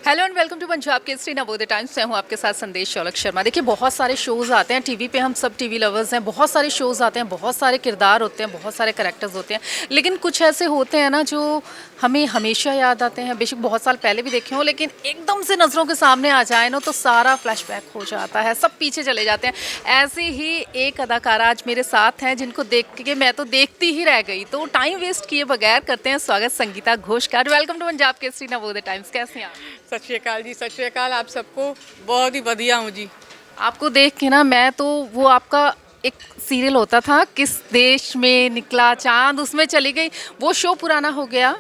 Hello and welcome to Punjab Kesari Navodaya Times. मैं हूँ आपके साथ संदेश शौलक शर्मा। देखिए, बहुत सारे शोज़ आते हैं टीवी पे, हम सब टीवी लवर्स हैं। बहुत सारे शोज़ आते हैं, बहुत सारे किरदार होते हैं, बहुत सारे कैरेक्टर्स होते हैं, लेकिन कुछ ऐसे होते हैं ना जो हमें हमेशा याद आते हैं। बेशक बहुत साल पहले भी देखे हों, लेकिन एकदम से नज़रों के सामने आ जाए ना तो सारा फ्लैशबैक हो जाता है, सब पीछे चले जाते हैं। ऐसे ही एक अदाकारा आज मेरे साथ हैं जिनको देख के मैं तो देखती ही रह गई। तो टाइम वेस्ट किए बगैर करते हैं स्वागत संगीता घोष का। Welcome to Punjab Kesari Navodaya Times. कैसे हैं आप? सत श्री अकाल जी, सत श्री अकाल आप सबको। बहुत ही बढ़िया हूँ जी। आपको देख के ना मैं तो वो आपका एक सीरियल होता था, किस देश में निकला चांद, उसमें चली गई। वो शो पुराना हो गया।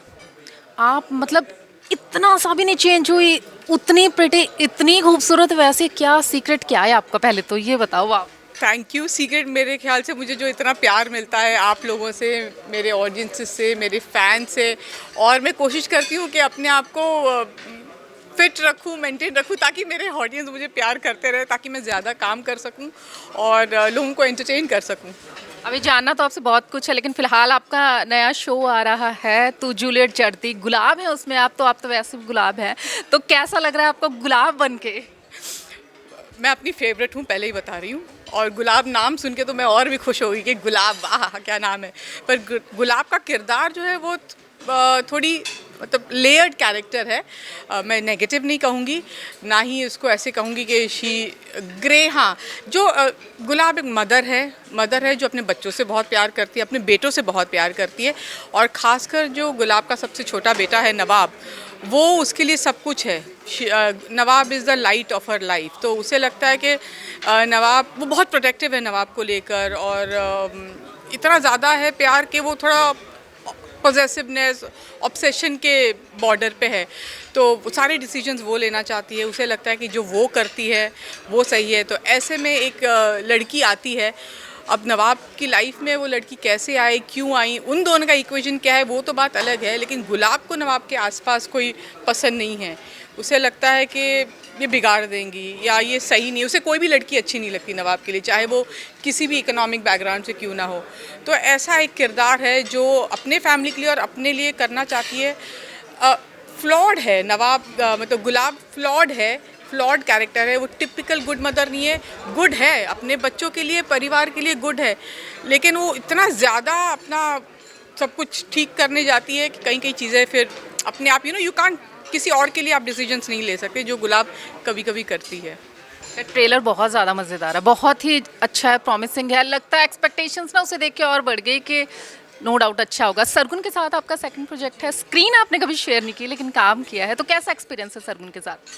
आप मतलब इतना सा भी नहीं चेंज हुई, उतनी प्रिटी, इतनी खूबसूरत। वैसे क्या सीक्रेट क्या है आपका, पहले तो ये बताओ आप। Thank you. सीक्रेट मेरे ख्याल से मुझे जो इतना प्यार मिलता है आप लोगों से, मेरे ऑडियंस से, मेरे फैन से, और मैं कोशिश करती हूँ कि अपने आप को फिट रखूँ, मेंटेन रखूँ, ताकि मेरे ऑडियंस मुझे प्यार करते रहे, ताकि मैं ज़्यादा काम कर सकूँ और लोगों को एंटरटेन कर सकूँ। अभी जानना तो आपसे बहुत कुछ है, लेकिन फिलहाल आपका नया शो आ रहा है तू जूलियट चढ़ती, गुलाब है उसमें आप तो वैसे भी गुलाब हैं। तो कैसा लग रहा है आपको गुलाब बन के? मैं अपनी फेवरेट हूँ, पहले ही बता रही हूँ। और गुलाब नाम सुन के तो मैं और भी खुश हो गई कि गुलाब, वाह क्या नाम है। पर गुलाब का किरदार जो है वो थोड़ी मतलब लेयर्ड कैरेक्टर है। मैं नेगेटिव नहीं कहूँगी, ना ही उसको ऐसे कहूँगी कि शी ग्रे। हाँ, जो गुलाब एक मदर है जो अपने बच्चों से बहुत प्यार करती है, अपने बेटों से बहुत प्यार करती है। और ख़ासकर जो गुलाब का सबसे छोटा बेटा है नवाब, वो उसके लिए सब कुछ है। Nawab is the light of her life. तो उसे लगता है कि नवाब, वो बहुत प्रोटेक्टिव है नवाब को लेकर, और इतना ज़्यादा है प्यार कि वो थोड़ा पॉजेसिवनेस, ऑब्सेशन के बॉर्डर पे है। तो सारे डिसीजंस वो लेना चाहती है, उसे लगता है कि जो वो करती है वो सही है। तो ऐसे में एक लड़की आती है। अब नवाब की लाइफ में वो लड़की कैसे आई, क्यों आई, उन दोनों का इक्वेशन क्या है वो तो बात अलग है। लेकिन गुलाब को नवाब के आसपास कोई पसंद नहीं है। उसे लगता है कि ये बिगाड़ देंगी या ये सही नहीं। उसे कोई भी लड़की अच्छी नहीं लगती नवाब के लिए, चाहे वो किसी भी इकोनॉमिक बैकग्राउंड से क्यों ना हो। तो ऐसा एक किरदार है जो अपने फैमिली के लिए और अपने लिए करना चाहती है। फ्लॉड है नवाब, मतलब गुलाब फ्लॉड है, फ्लॉड कैरेक्टर है। वो टिपिकल गुड मदर नहीं है। गुड है अपने बच्चों के लिए, परिवार के लिए गुड है, लेकिन वो इतना ज़्यादा अपना सब कुछ ठीक करने जाती है कि कई कई चीज़ें फिर अपने आप यू कांट, किसी और के लिए आप डिसीजंस नहीं ले सकते, जो गुलाब कभी कभी करती है। ट्रेलर बहुत ज़्यादा मज़ेदार है, बहुत ही अच्छा है, प्रॉमिसिंग है। लगता है एक्सपेक्टेशंस ना उसे देख के और बढ़ गई कि नो डाउट अच्छा होगा। सरगुन के साथ आपका सेकंड प्रोजेक्ट है। स्क्रीन आपने कभी शेयर नहीं की, लेकिन काम किया है, तो कैसा एक्सपीरियंस है सरगुन के साथ?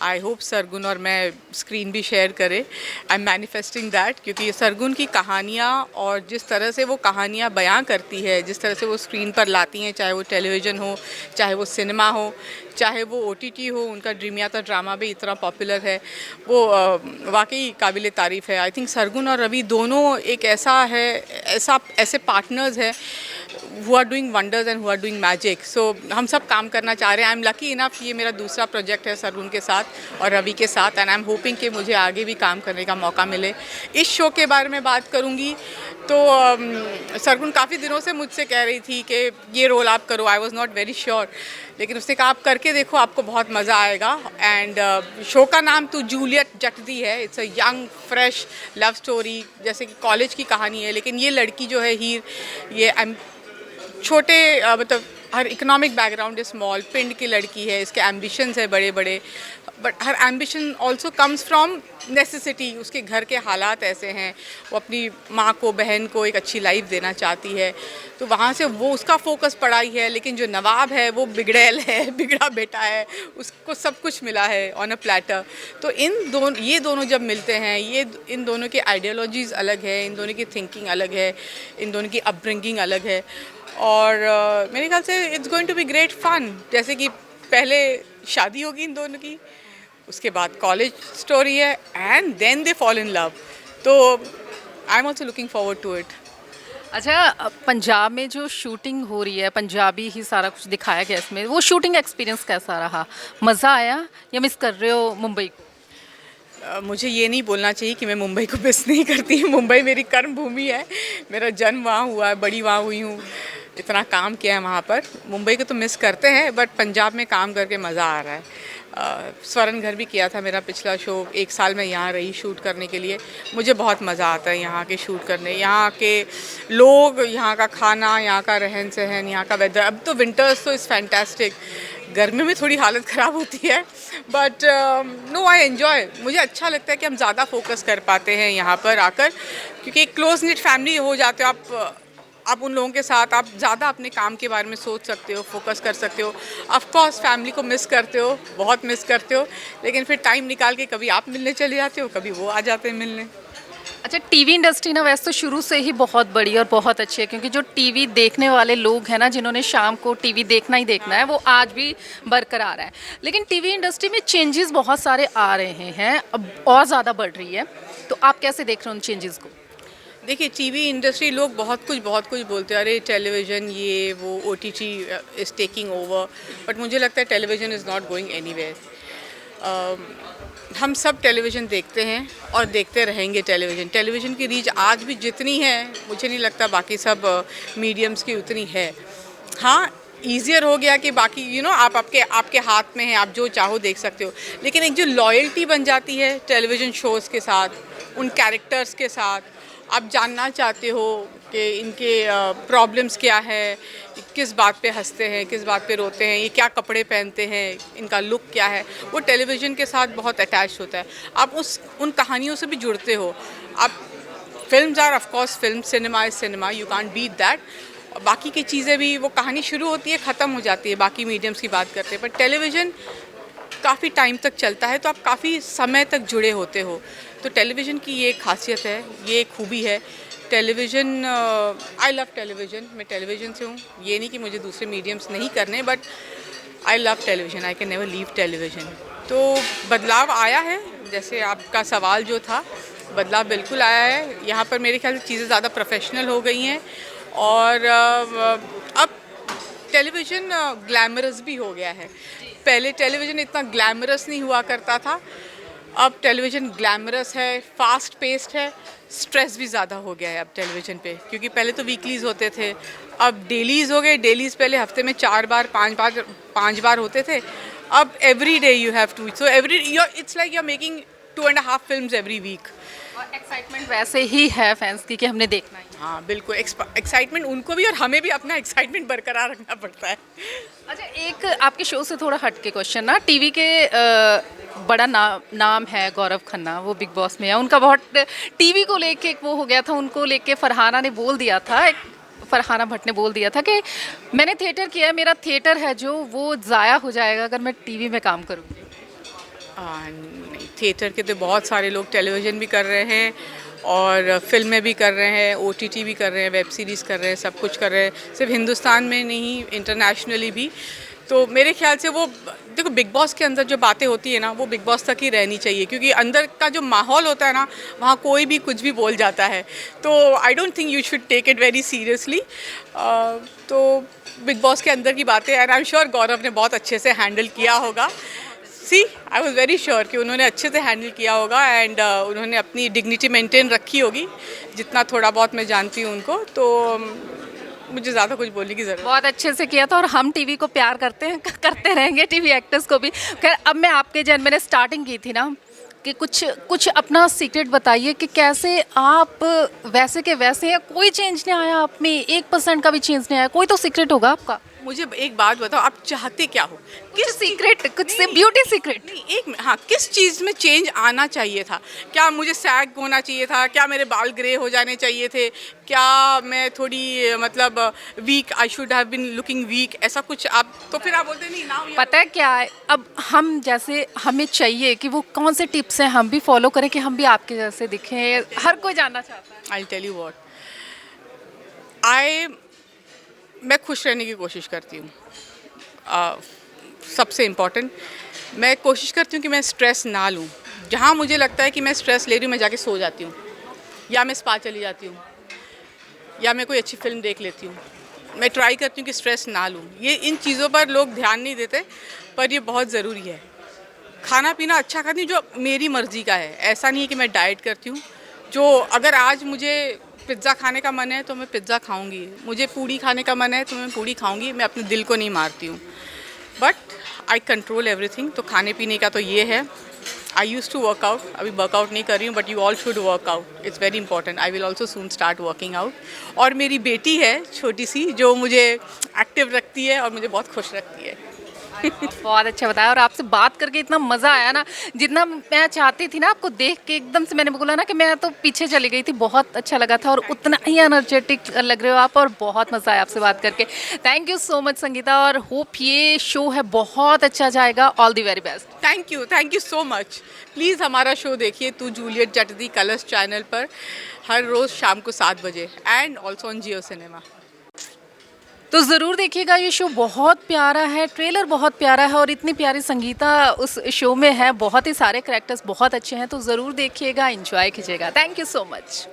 आई होप सरगुन और मैं स्क्रीन भी शेयर करें। आई एम मैनिफेस्टिंग दैट, क्योंकि सरगुन की कहानियाँ और जिस तरह से वो कहानियाँ बयां करती है, जिस तरह से वो स्क्रीन पर लाती हैं, चाहे वो टेलीविज़न हो, चाहे वो सिनेमा हो, चाहे वो OTT हो, उनका ड्रीम यात्रा ड्रामा भी इतना पॉपुलर है, वो वाकई काबिल तारीफ़ है। आई थिंक सरगुन और रवि दोनों एक ऐसे पार्टनर्स हैं who are doing wonders and who are doing magic. So हम सब काम करना चाह रहे हैं। आई एम लकी इनफ, ये मेरा दूसरा प्रोजेक्ट है सरगुन के साथ और रवि के साथ, एंड आई एम होपिंग कि मुझे आगे भी काम करने का मौका मिले। इस शो के बारे में बात करूँगी तो सरगुन काफ़ी दिनों से मुझसे कह रही थी कि ये रोल आप करो। I was not very sure, लेकिन उसने कहा आप करके देखो, आपको बहुत मज़ा आएगा। एंड शो का नाम तो जूलियट जटती है। It's a young fresh love story, जैसे कि कॉलेज की कहानी है, लेकिन ये लड़की जो है हीर, ये छोटे मतलब हर इकोनॉमिक बैकग्राउंड है, स्मॉल पिंड की लड़की है, इसके एम्बिशंस है बड़े बड़े, but her ambition also comes from necessity. उसके घर के हालात ऐसे हैं, वो अपनी माँ को, बहन को एक अच्छी लाइफ देना चाहती है, तो वहाँ से वो उसका फोकस पढ़ाई है। लेकिन जो नवाब है वो बिगड़ैल है, बिगड़ा बेटा है, उसको सब कुछ मिला है ऑन अ प्लेटर। तो ये दोनों जब मिलते हैं, इन दोनों की आइडियोलॉजीज़ अलग है, इन दोनों की थिंकिंग अलग है, इन दोनों की अपब्रिंगिंग अलग है, और मेरे ख्याल से it's going to be great fun. जैसे कि पहले शादी होगी इन दोनों की, उसके बाद कॉलेज स्टोरी है, and then they fall in love. तो I am also looking forward to it. अच्छा, पंजाब में जो शूटिंग हो रही है, पंजाबी ही सारा कुछ दिखाया गया इसमें, वो शूटिंग एक्सपीरियंस कैसा रहा? मज़ा आया या मिस कर रहे हो मुंबई को? मुझे ये नहीं बोलना चाहिए कि मैं मुंबई को मिस नहीं करती। मुंबई मेरी कर्म भूमि है, मेरा जन्म वहाँ हुआ है, बड़ी वहाँ हुई हूँ, इतना काम किया है वहाँ पर। मुंबई को तो मिस करते हैं, बट पंजाब में काम करके मज़ा आ रहा है। स्वर्ण घर भी किया था मेरा पिछला शो। 1 साल मैं यहाँ रही शूट करने के लिए। मुझे बहुत मज़ा आता है यहाँ के शूट करने, यहाँ के लोग, यहाँ का खाना, यहाँ का रहन सहन, यहाँ का वेदर। अब तो विंटर्स तो इज़ फैंटास्टिक। गर्मी में थोड़ी हालत ख़राब होती है, बट नो, आई एन्जॉय। मुझे अच्छा लगता है कि हम ज़्यादा फोकस कर पाते हैं यहाँ पर आकर, क्योंकि एक क्लोज निट फैमिली हो जाते हो आप उन लोगों के साथ। आप ज़्यादा अपने काम के बारे में सोच सकते हो, फोकस कर सकते हो। ऑफ कोर्स फैमिली को मिस करते हो, बहुत मिस करते हो, लेकिन फिर टाइम निकाल के कभी आप मिलने चले जाते हो, कभी वो आ जाते हैं मिलने। अच्छा, टीवी इंडस्ट्री ना वैसे तो शुरू से ही बहुत बड़ी और बहुत अच्छी है, क्योंकि जो टीवी देखने वाले लोग हैं ना, जिन्होंने शाम को टीवी देखना ही देखना है, वो आज भी बरकरार है। लेकिन टीवी इंडस्ट्री में चेंजेस बहुत सारे आ रहे हैं, अब और ज़्यादा बढ़ रही है, तो आप कैसे देख रहे हो उन चेंजेस को? देखिए, टीवी इंडस्ट्री लोग बहुत कुछ बोलते हैं, अरे टेलीविज़न ये वो OTT is taking over, but मुझे लगता है television is not going anywhere. हम सब टेलीविज़न देखते हैं और देखते रहेंगे। टेलीविज़न की रीच आज भी जितनी है, मुझे नहीं लगता बाकी सब मीडियम्स की उतनी है। हाँ, ईज़ियर हो गया कि बाकी आप आपके हाथ में है, आप जो चाहो देख सकते हो, लेकिन एक जो लॉयल्टी बन जाती है टेलीविज़न शोज़ के साथ, उन कैरेक्टर्स के साथ, आप जानना चाहते हो कि इनके प्रॉब्लम्स क्या है, किस बात पे हंसते हैं, किस बात पे रोते हैं, ये क्या कपड़े पहनते हैं, इनका लुक क्या है, वो टेलीविज़न के साथ बहुत अटैच होता है। आप उन कहानियों से भी जुड़ते हो। आप films are of course film, cinema is cinema, you can't beat that. बाकी की चीज़ें भी, वो कहानी शुरू होती है, ख़त्म हो जाती है, बाकी मीडियम्स की बात करते हैं, पर टेलीविज़न काफ़ी टाइम तक चलता है, तो आप काफ़ी समय तक जुड़े होते हो। तो टेलीविज़न की ये खासियत है, ये खूबी है। Television, I love television. मैं टेलीविज़न से हूँ, ये नहीं कि मुझे दूसरे मीडियम्स नहीं करने, but I love television, I can never leave television. तो बदलाव आया है, जैसे आपका सवाल जो था, बदलाव बिल्कुल आया है। यहाँ पर मेरे ख्याल से चीज़ें ज़्यादा प्रोफेशनल हो गई हैं, और अब टेलीविज़न ग्लैमरस भी हो गया है। पहले टेलीविज़न इतना ग्लैमरस नहीं हुआ करता था, अब टेलीविज़न ग्लैमरस है, फास्ट पेस्ड है, स्ट्रेस भी ज़्यादा हो गया है अब टेलीविज़न पे, क्योंकि पहले तो वीकलीज़ होते थे, अब डेलीज़ हो गए। डेलीज़ पहले हफ्ते में 4 बार 5 बार होते थे, अब every day you have to, so it's like you are making 2.5 films every week. और एक्साइटमेंट वैसे ही है फैंस की कि हमने देखना ही। हाँ बिल्कुल, एक्साइटमेंट उनको भी और हमें भी अपना एक्साइटमेंट बरकरार रखना पड़ता है। अच्छा, एक आपके शो से थोड़ा हट के क्वेश्चन ना, टीवी के बड़ा नाम है गौरव खन्ना, वो बिग बॉस में है, उनका बहुत टीवी को लेके एक वो हो गया था, उनको लेके फरहाना ने बोल दिया था, फरहाना भट्ट ने बोल दिया था कि मैंने थिएटर किया है, मेरा थिएटर है जो वो ज़ाया हो जाएगा अगर मैं टीवी में काम करूँगी। नहीं, थिएटर के तो बहुत सारे लोग टेलीविज़न भी कर रहे हैं और फिल्में भी कर रहे हैं, ओटीटी भी कर रहे हैं, वेब सीरीज़ कर रहे हैं, सब कुछ कर रहे हैं, सिर्फ हिंदुस्तान में नहीं, इंटरनेशनली भी। तो मेरे ख्याल से वो, देखो, बिग बॉस के अंदर जो बातें होती है ना, वो बिग बॉस तक ही रहनी चाहिए, क्योंकि अंदर का जो माहौल होता है ना, वहाँ कोई भी कुछ भी बोल जाता है। तो I don't think you should take it very seriously. तो बिग बॉस के अंदर की बातें, and I am sure Gaurav ने बहुत अच्छे से हैंडल किया होगा। आई वॉज वेरी श्योर कि उन्होंने अच्छे से हैंडल किया होगा, एंड उन्होंने अपनी डिग्निटी मेंटेन रखी होगी, जितना थोड़ा बहुत मैं जानती हूँ उनको। तो मुझे ज़्यादा कुछ बोलने की ज़रूरत। बहुत अच्छे से किया था, और हम टीवी को प्यार करते हैं, करते रहेंगे, टीवी एक्टर्स को भी। खैर, अब मैं आपके जन मैंने स्टार्टिंग की थी ना कि कुछ अपना सीक्रेट बताइए कि कैसे आप वैसे के वैसे हैं, कोई चेंज नहीं आया आप में, 1% का भी चेंज नहीं आया, कोई तो सीक्रेट होगा आपका। मुझे एक बात बताओ, आप चाहते क्या हो? किस सीक्रेट, कुछ से ब्यूटी सीक्रेट नहीं, हाँ, किस चीज़ में चेंज आना चाहिए था? क्या मुझे सैग होना चाहिए था? क्या मेरे बाल ग्रे हो जाने चाहिए थे? क्या मैं थोड़ी मतलब week, I should have been looking week, ऐसा कुछ? आप तो फिर आप बोलते नहीं ना। पता है क्या है, अब हम जैसे हमें चाहिए कि वो कौन से टिप्स हैं हम भी फॉलो करें कि हम भी आपके जैसे दिखें, हर कोई जानना चाहता है। आई टेल यू व्हाट, मैं खुश रहने की कोशिश करती हूँ। सबसे इम्पॉर्टेंट, मैं कोशिश करती हूँ कि मैं स्ट्रेस ना लूँ। जहाँ मुझे लगता है कि मैं स्ट्रेस ले रही हूँ, मैं जाके सो जाती हूँ, या मैं स्पा चली जाती हूँ, या मैं कोई अच्छी फिल्म देख लेती हूँ। मैं ट्राई करती हूँ कि स्ट्रेस ना लूँ। ये इन चीज़ों पर लोग ध्यान नहीं देते, पर ये बहुत ज़रूरी है। खाना पीना अच्छा खाती हूँ, जो मेरी मर्ज़ी का है। ऐसा नहीं है कि मैं डाइट करती हूँ। जो अगर आज मुझे पिज़्ज़ा खाने का मन है तो मैं पिज़्ज़ा खाऊंगी, मुझे पूड़ी खाने का मन है तो मैं पूड़ी खाऊंगी। मैं अपने दिल को नहीं मारती हूँ। But I control everything. तो खाने पीने का तो ये है। आई यूज़ टू वर्कआउट, अभी वर्कआउट नहीं कर रही हूँ, but you all should workout, it's very important. I will also soon start working out. और मेरी बेटी है छोटी सी, जो मुझे एक्टिव रखती है और मुझे बहुत खुश रखती है। बहुत अच्छा बताया और आपसे बात करके इतना मज़ा आया ना, जितना मैं चाहती थी ना आपको देख के, एकदम से मैंने बोला ना कि मैं तो पीछे चली गई थी, बहुत अच्छा लगा था और उतना ही एनर्जेटिक लग रहे हो आप और बहुत मज़ा आया आपसे बात करके। Thank you so much Sangeeta और होप ये शो है बहुत अच्छा जाएगा। All the very best. Thank you so much. Please हमारा शो देखिए तू जूलियट जटदी कलर्स चैनल पर हर रोज़ शाम को 7 बजे and also on Jio cinema. तो ज़रूर देखिएगा, ये शो बहुत प्यारा है, ट्रेलर बहुत प्यारा है और इतनी प्यारी संगीता उस शो में है, बहुत ही सारे कैरेक्टर्स बहुत अच्छे हैं, तो ज़रूर देखिएगा, एंजॉय कीजिएगा। Thank you so much.